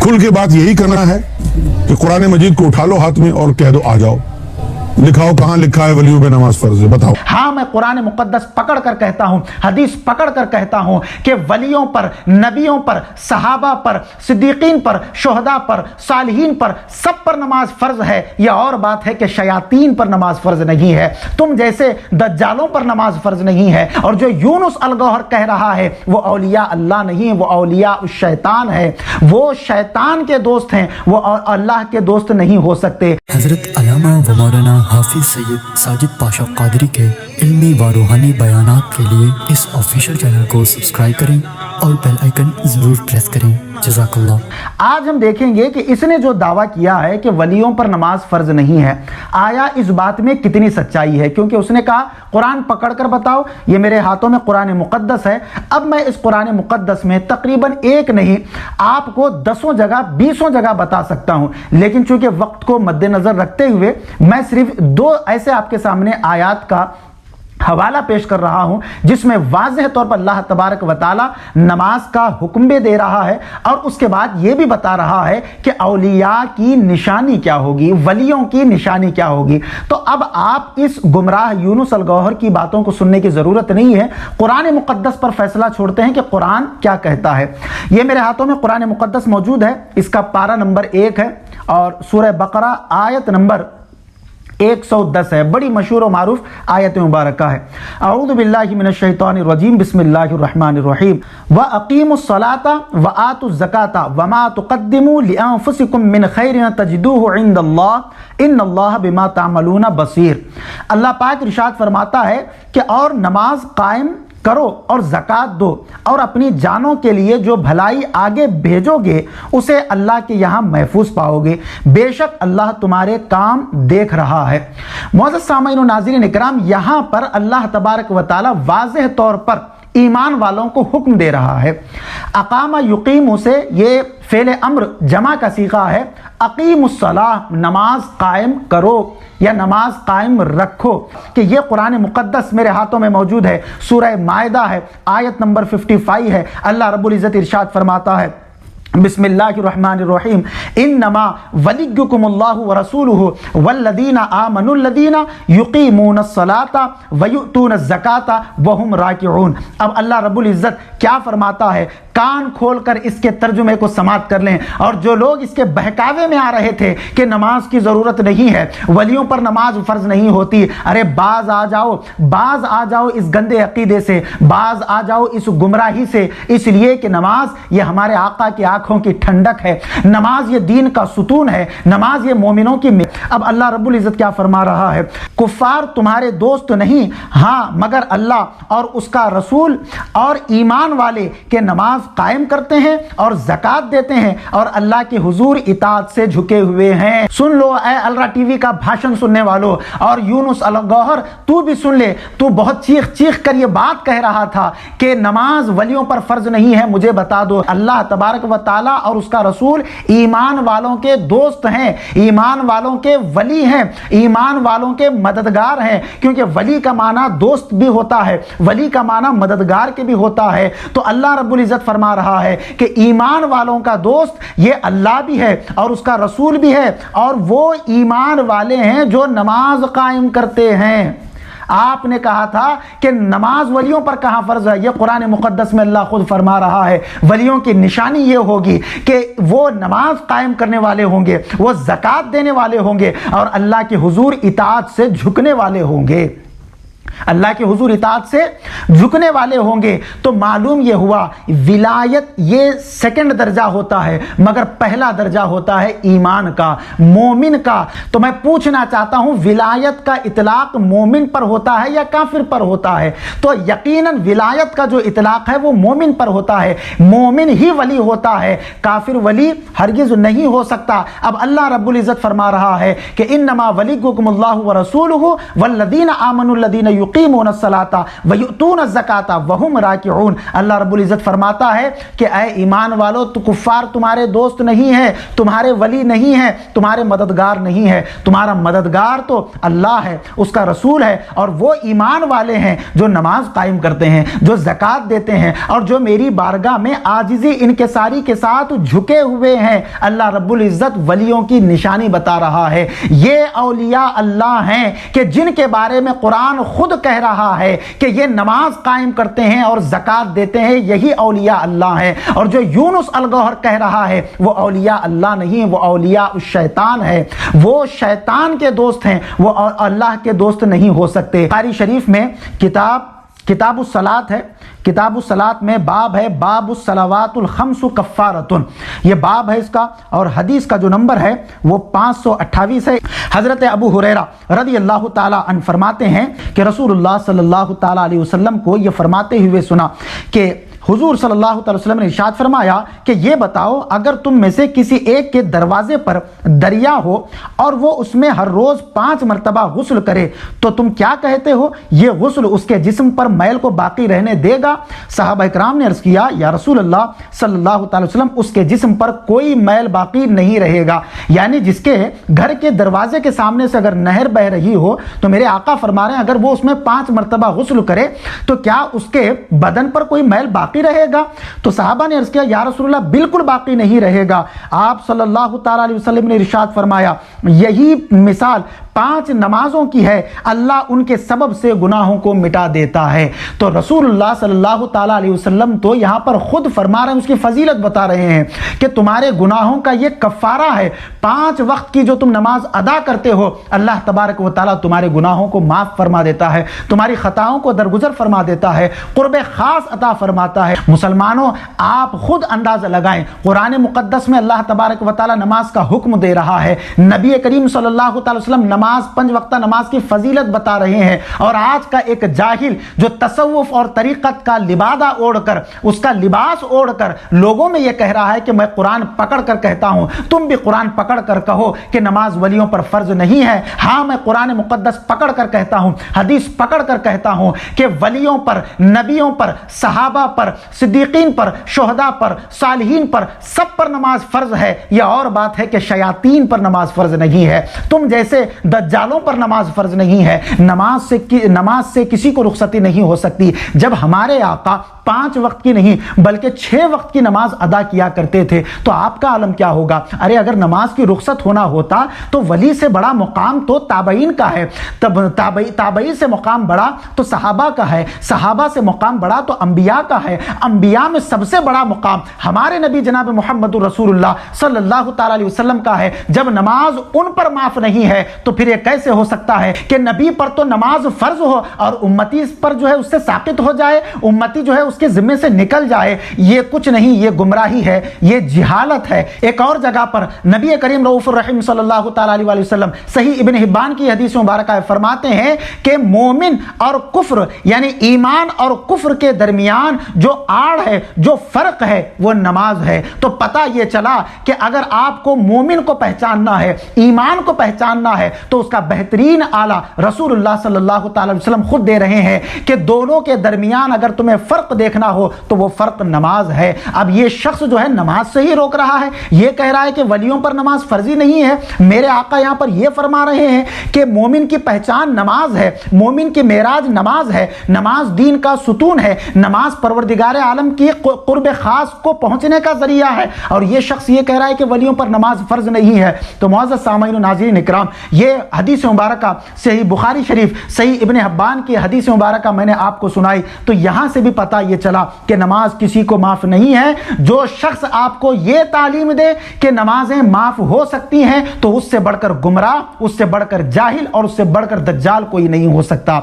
کھل کے بات یہی کرنا ہے کہ قرآن مجید کو اٹھا لو ہاتھ میں اور کہہ دو آ جاؤ. لکھاؤ کہاں لکھا ہے ولیوں پہ نماز فرض ہے؟ بتاؤ. ہاں میں قرآن مقدس پکڑ کر کہتا ہوں، حدیث پکڑ کر کہتا ہوں کہ ولیوں پر، نبیوں پر، صحابہ پر، صدیقین پر، شہداء پر، صالحین پر، سب پر نماز فرض ہے. یہ اور بات ہے کہ شیاطین پر نماز فرض نہیں ہے، تم جیسے دجالوں پر نماز فرض نہیں ہے. اور جو یونس الگوہر کہہ رہا ہے وہ اولیاء اللہ نہیں، وہ اولیاء الشیطان ہے، وہ شیطان کے دوست ہیں، وہ اللہ کے دوست نہیں ہو سکتے. حضرت علامہ و مولانا حافظ سید ساجد پاشا قادری کے علمی و روحانی بیانات کے لیے اس آفیشیل چینل کو سبسکرائب کریں اور بیل آئیکن ضرور پریس کریں. جزاک اللہ. آج ہم دیکھیں گے کہ اس نے جو دعویٰ کیا ہے کہ ولیوں پر نماز فرض نہیں ہے، آیا اس بات میں کتنی سچائی ہے. کیونکہ اس نے کہا قرآن پکڑ کر بتاؤ. یہ میرے ہاتھوں میں قرآن مقدس ہے. اب میں اس قرآن مقدس میں تقریباً ایک نہیں آپ کو 10 جگہ 20 جگہ بتا سکتا ہوں، لیکن چونکہ وقت کو مد نظر رکھتے ہوئے میں صرف 2 ایسے آپ کے سامنے آیات کا حوالہ پیش کر رہا ہوں جس میں واضح طور پر اللہ تبارک و تعالی نماز کا حکم بھی دے رہا ہے اور اس کے بعد یہ بھی بتا رہا ہے کہ اولیاء کی نشانی کیا ہوگی، ولیوں کی نشانی کیا ہوگی. تو اب آپ اس گمراہ یونس الگوہر کی باتوں کو سننے کی ضرورت نہیں ہے، قرآن مقدس پر فیصلہ چھوڑتے ہیں کہ قرآن کیا کہتا ہے. یہ میرے ہاتھوں میں قرآن مقدس موجود ہے، اس کا پارہ نمبر 1 ہے اور سورہ بقرہ آیت نمبر 110 ہے. بڑی مشہور و معروف آیت مبارکہ ہے. اعوذ باللہ من الشیطان الرجیم، بسم اللہ الرحمن الرحیم. وَأَقِيمُوا الصَّلَاةَ وَآتُوا الزَّكَاةَ وَمَا تُقَدِّمُوا لِأَنفُسِكُم مِّنْ خَيْرٍ تَجِدُوهُ عِندَ اللَّهِ إِنَّ اللَّهَ بِمَا تَعْمَلُونَ بَصِيرٌ. اللہ پاک ارشاد فرماتا ہے کہ اور نماز قائم کرو اور زکوٰۃ دو اور اپنی جانوں کے لیے جو بھلائی آگے بھیجو گے اسے اللہ کے یہاں محفوظ پاؤ گے، بے شک اللہ تمہارے کام دیکھ رہا ہے. معزز سامعین و ناظرین اکرام، یہاں پر اللہ تبارک و تعالی واضح طور پر ایمان والوں کو حکم دے رہا ہے. اقامہ یقیم سے یہ فعل امر جمع کا صیغہ ہے. اقیم الصلاۃ، نماز قائم کرو یا نماز قائم رکھو. کہ یہ قرآن مقدس میرے ہاتھوں میں موجود ہے، سورہ مائدہ ہے، آیت نمبر 55 ہے. اللہ رب العزت ارشاد فرماتا ہے بسم اللہ الرحمن الرحیم. انما ولیکم اللہ ورسولہ والذین آمنوا الذین یقیمون الصلاۃ ویؤتون الزکاۃ وہم راکعون. اب اللہ رب العزت کیا فرماتا ہے، کان کھول کر اس کے ترجمے کو سماعت کر لیں. اور جو لوگ اس کے بہکاوے میں آ رہے تھے کہ نماز کی ضرورت نہیں ہے، ولیوں پر نماز فرض نہیں ہوتی، ارے باز آ جاؤ اس گندے عقیدے سے، باز آ جاؤ اس گمراہی سے. اس لیے کہ نماز یہ ہمارے آقا کی آنکھوں کی ٹھنڈک ہے، نماز یہ دین کا ستون ہے، نماز یہ مومنوں کی اب اللہ رب العزت کیا فرما رہا ہے، کفار تمہارے دوست نہیں، ہاں مگر اللہ اور اس کا رسول اور ایمان والے کہ نماز قائم کرتے ہیں اور زکوٰۃ دیتے ہیں اور اللہ کے حضور اطاعت سے جھکے ہوئے ہیں. سن لو اے الرا ٹی وی کا بھاشن سننے والو، اور یونس الگوہر تو بھی سن لے. تو بہت چیخ کر یہ بات کہہ رہا تھا کہ نماز ولیوں پر فرض نہیں ہے. مجھے بتا دو، اللہ تبارک و تعالی اور اس کا رسول ایمان والوں کے دوست ہیں، ایمان والوں کے ولی ہیں، ایمان والوں کے مددگار ہیں. کیونکہ ولی کا معنی دوست بھی ہوتا ہے، ولی کا معنی مددگار کے بھی ہوتا ہے. تو اللہ رب العزت فرما رہا ہے کہ ایمان والوں کا دوست یہ اللہ بھی ہے اور اس کا رسول بھی ہے، اور وہ ایمان والے ہیں جو نماز قائم کرتے ہیں. آپ نے کہا تھا کہ نماز ولیوں پر کہاں فرض ہے، یہ قرآن مقدس میں اللہ خود فرما رہا ہے. ولیوں کی نشانی یہ ہوگی کہ وہ نماز قائم کرنے والے ہوں گے، وہ زکوٰۃ دینے والے ہوں گے اور اللہ کے حضور اطاعت سے جھکنے والے ہوں گے، اللہ کے حضور اطاعت سے جھکنے والے ہوں گے. تو معلوم یہ ہوا ولایت یہ سیکنڈ درجہ ہوتا ہے، مگر پہلا درجہ ہوتا ہے ایمان کا، مومن کا. تو میں پوچھنا چاہتا ہوں ولایت کا اطلاق مومن پر ہوتا ہے یا کافر پر ہوتا ہے؟ تو یقیناً ولایت کا جو اطلاق ہے وہ مومن پر ہوتا ہے. مومن ہی ولی ہوتا ہے، کافر ولی ہرگز نہیں ہو سکتا. اب اللہ رب العزت فرما رہا ہے کہ انما ولیکم اللہ ورسولہ والذین آمنوا الذین युकीमून अस्सलाता व युतून अज़्ज़काता वहुम राकिऊन। अल्लाह रब्बुल इज़्ज़त फरमाता है कि ऐ ईमान वालो, तो कुफ्फार तुम्हारे दोस्त नहीं है, तुम्हारे वली नहीं है, तुम्हारे मददगार नहीं है। तुम्हारा मददगार तो अल्लाह है, उसका रसूल है, और वो ईमान वाले हैं जो नमाज कायम करते हैं, जो ज़कात देते हैं, और जो मेरी बारगाह में आजिज़ी इनकिसारी के साथ झुके हुए हैं। अल्लाह रब्बुल इज़्ज़त वलियों की निशानी बता रहा है। ये औलिया अल्लाह हैं कि जिनके बारे में कुरान खुद कह रहा है कि ये नमाज कायम करते हैं और ज़कात देते हैं, यही औलिया अल्लाह हैं। और जो यूनुस अलगौहर कह रहा है वो औलिया अल्लाह नहीं, वो औलिया शैतान है, वो शैतान के दोस्त हैं, वो अल्लाह के दोस्त नहीं हो सकते। बुखारी शरीफ में किताबुस सलात है, किताबुस सलात में बाब है, बाबुस सलावातुल खम्सु कफ़ारतुन, ये बाब है इसका, और हदीस का जो नंबर है वो 528 है। हज़रत अबू हुरैरा रज़ी अल्लाह ताला अन्हु फरमाते हैं कि रसूलुल्लाह सल्लल्लाहु ताला अलैहि वसल्लम को ये फरमाते हुए सुना कि हुजूर सल्लल्लाहु अलैहि वसल्लम ने इरशाद फरमाया कि ये बताओ, अगर तुम में से किसी एक के दरवाजे पर दरिया हो और वो उसमें हर रोज 5 मरतबा गुस्ल करे तो तुम क्या कहते हो? ये गुस्ल उसके जिस्म पर मैल को बाकी रहने देगा? सहाबा इकराम ने अर्ज किया, या रसूल अल्लाह सल्लल्लाहु अलैहि वसल्लम, उसके जिस्म पर कोई मैल बाकी नहीं रहेगा। यानी जिसके घर के दरवाजे के सामने से अगर नहर बह रही हो तो मेरे आका फरमा रहे हैं अगर वो उसमें 5 मरतबा गुस्ल करे तो क्या उसके बदन पर कोई मैल बाकी रहेगा? तो सहाबा ने अर्ज किया, या रसूलल्लाह, बिल्कुल बाकी नहीं रहेगा। आप सल्लल्लाहु ताला अलैहि वसल्लम ने इरशाद फरमाया, यही मिसाल 5 नमाजों की है, अल्लाह उनके सबब से गुनाहों को मिटा देता है। तो रसूलुल्लाह सल्लल्लाहु ताला अलैहि वसल्लम तो यहाँ पर खुद फरमा रहे हैं, उसकी फजीलत बता रहे हैं कि तुम्हारे गुनाहों का ये कफ़ारा है। 5 वक्त की जो तुम नमाज अदा करते हो, अल्लाह तबारक व तआला तुम्हारे गुनाहों को माफ़ फरमा देता है, तुम्हारी खताओं को दरगुजर फरमा देता है, कुर्ब खास अता फरमाता है। मुसलमानों, आप खुद अंदाजा लगाएं, कुरान मुक़द्दस में अल्लाह तबारक व तआला नमाज का हुक्म दे रहा है, नबी करीम सल्लल्लाहु अलैहि वसल्लम नमाज 5 वक्ता नमाज की फजीलत बता रहे हैं, और आज का एक जाहिल जो तसव्वुफ और तरीक़त का लिबादा ओढ़कर, उसका लिबास ओढ़कर लोगों में यह कह रहा है कि मैं कुरान पकड़ कर कहता हूं, तुम भी कुरान पकड़ कर कहो कि नमाज वलियों पर फर्ज नहीं है। हाँ, मैं कुरान मुक़द्दस पकड़ कर कहता हूं, हदीस पकड़ कर कहता हूं कि वलियों पर, नबियों पर, सहाबा पर, सिद्दीकीन पर, शुहदा पर, सालिहीन पर, सब पर नमाज फर्ज है। यह और बात है कि शयातीन पर नमाज फर्ज नहीं है, तुम जैसे दज्जालों पर नमाज फर्ज नहीं है। नमाज से किसी को रुखसती नहीं हो सकती। जब हमारे आका 5 वक्त की नहीं बल्कि 6 वक्त की नमाज अदा किया करते थे तो आपका आलम क्या होगा? अरे अगर नमाज की रुखसत होना होता तो वली से बड़ा मुकाम तो ताबईन का है, तब ताबई से मुकाम बड़ा तो सहाबा का है, सहाबा से मुकाम बड़ा तो अंबिया का है, अंबिया में सबसे बड़ा मुकाम हमारे नबी जनाब मोहम्मद रसूलुल्लाह सल्लल्लाहु ताला अलैहि वसल्लम का है। जब नमाज उन पर माफ नहीं है तो फिर ये कैसे हो सकता है कि नबी पर तो नमाज फर्ज हो और उम्मती पर जो है उससे साकित हो जाए, उम्मती जो है उसके जिम्मे से निकल जाए? ये कुछ नहीं, ये गुमराही है, ये जिहालत है। एक और जगह पर नबी करीम रऊफुर रहीम सल्लल्लाहु ताला अलैहि वसल्लम सही इब्न हिब्बान की हदीस मुबारक फरमाते हैं कि मोमिन और कुफ्र यानी ईमान और कुफ्र के दरमियान जो आड़ है, जो फर्क है, वो नमाज है। तो पता ये चला कि अगर आपको मोमिन को पहचानना है, ईमान को पहचानना है, तो उसका बेहतरीन आला रसूलुल्लाह सल्लल्लाहु ताला अलैहि वसल्लम खुद दे रहे हैं कि दोनों के दरमियान अगर तुम्हें फर्क देखना हो तो वो फर्क नमाज है। अब ये शख्स जो है नमाज से ही रोक रहा है, ये कह रहा है कि वलियों पर नमाज फर्जी नहीं है। मेरे आका यहां पर ये फरमा रहे हैं कि मोमिन की पहचान नमाज है, मोमिन की मेराज नमाज है, नमाज दीन का सुतून है, नमाज परवरदिगार आलम की कुर्ब खास को पहुंचने का जरिया है। और ये शख्स ये कह रहा है कि वलियों पर नमाज फर्ज नहीं है। तो मुअज़्ज़ज़ सामईन व नाज़रीन इकराम, ये हदीस मुबारक सही बुखारी शरीफ, सही इब्न हिब्बान की हदीस मुबारक मैंने आपको सुनाई, तो यहां से भी पता ये चला कि नमाज किसी को माफ नहीं है। जो शख्स आपको ये तालीम दे कि नमाजें माफ हो सकती हैं तो उससे बढ़कर गुमराह, उससे बढ़कर जाहिल और उससे बढ़कर दज्जाल कोई नहीं हो सकता।